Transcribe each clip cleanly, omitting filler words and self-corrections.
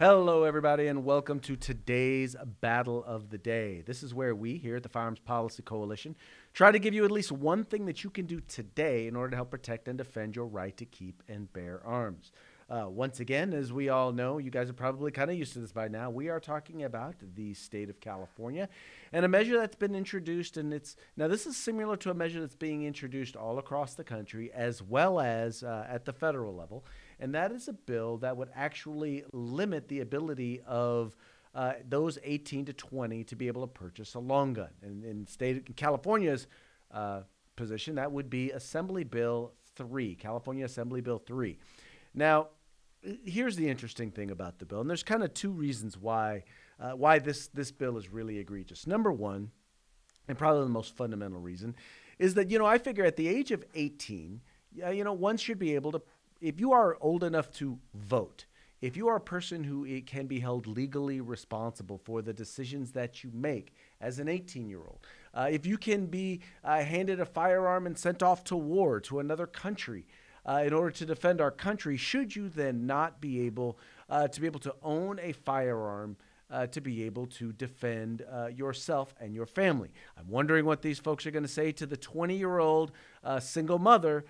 Hello, everybody, and welcome to today's Battle of the Day. This is where we, here at the Firearms Policy Coalition, try to give you at least one thing that you can do today in order to help protect and defend your right to keep and bear arms. Once again, as we all know, you guys are probably kind of used to this by now, we are talking about the state of California and a measure that's been introduced, and now this is similar to a measure that's being introduced all across the country as well as at the federal level. And that is a bill that would actually limit the ability of those 18 to 20 to be able to purchase a long gun. And in California's position, that would be Assembly Bill 3, California Assembly Bill 3. Now, here's the interesting thing about the bill, and there's kind of two reasons why this bill is really egregious. Number one, and probably the most fundamental reason, is that, I figure at the age of 18, one should be able to, if you are old enough to vote, if you are a person who can be held legally responsible for the decisions that you make as an 18-year-old, if you can be handed a firearm and sent off to war to another country in order to defend our country, should you then not be able to own a firearm to be able to defend yourself and your family? I'm wondering what these folks are going to say to the 20-year-old single mother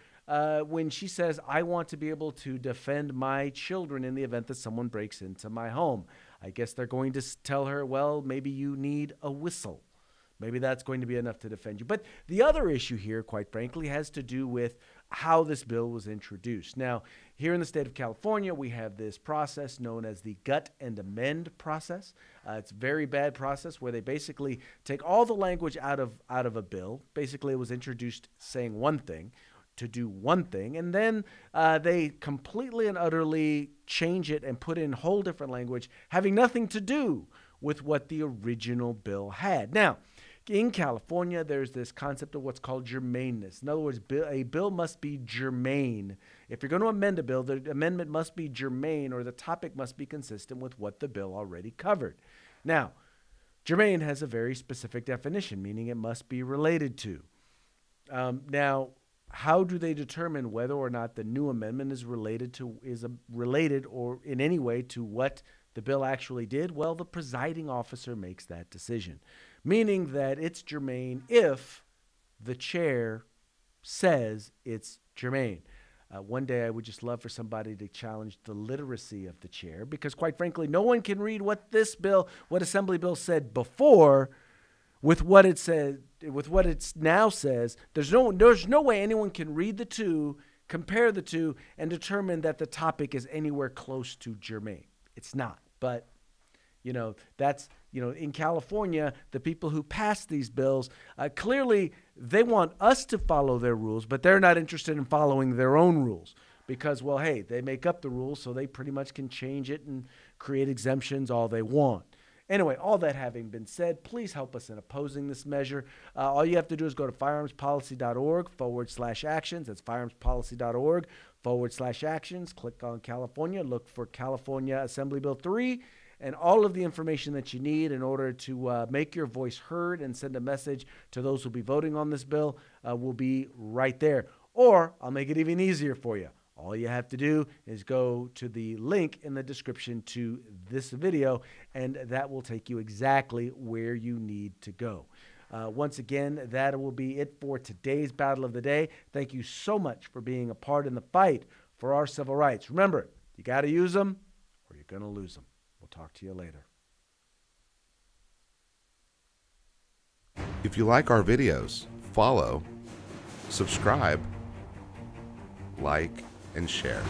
when she says, I want to be able to defend my children in the event that someone breaks into my home. I guess they're going to tell her, well, maybe you need a whistle. Maybe that's going to be enough to defend you. But the other issue here, quite frankly, has to do with how this bill was introduced. Now, here in the state of California, we have this process known as the gut and amend process. It's a very bad process where they basically take all the language out of a bill. Basically, it was introduced saying one thing, to do one thing, and then they completely and utterly change it and put in whole different language having nothing to do with what the original bill had. Now, in California, there's this concept of what's called germaneness. In other words, a bill must be germane. If you're going to amend a bill, the amendment must be germane, or the topic must be consistent with what the bill already covered. Now, germane has a very specific definition, meaning it must be related to. Now, how do they determine whether or not the new amendment is related or in any way to what the bill actually did? Well, the presiding officer makes that decision, meaning that it's germane if the chair says it's germane. One day I would just love for somebody to challenge the literacy of the chair, because quite frankly, no one can read what Assembly Bill said before with what it said, with what it now says. There's no way anyone can read the two, compare the two, and determine that the topic is anywhere close to germane. It's not. But, that's, in California, the people who pass these bills, clearly they want us to follow their rules, but they're not interested in following their own rules because, well, hey, they make up the rules, so they pretty much can change it and create exemptions all they want. Anyway, all that having been said, please help us in opposing this measure. All you have to do is go to firearmspolicy.org/actions. That's firearmspolicy.org/actions. Click on California. Look for California Assembly Bill 3. And all of the information that you need in order to make your voice heard and send a message to those who will be voting on this bill will be right there. Or I'll make it even easier for you. All you have to do is go to the link in the description to this video, and that will take you exactly where you need to go. Once again, that will be it for today's Battle of the Day. Thank you so much for being a part in the fight for our civil rights. Remember, you got to use them or you're going to lose them. We'll talk to you later. If you like our videos, follow, subscribe, like, and share.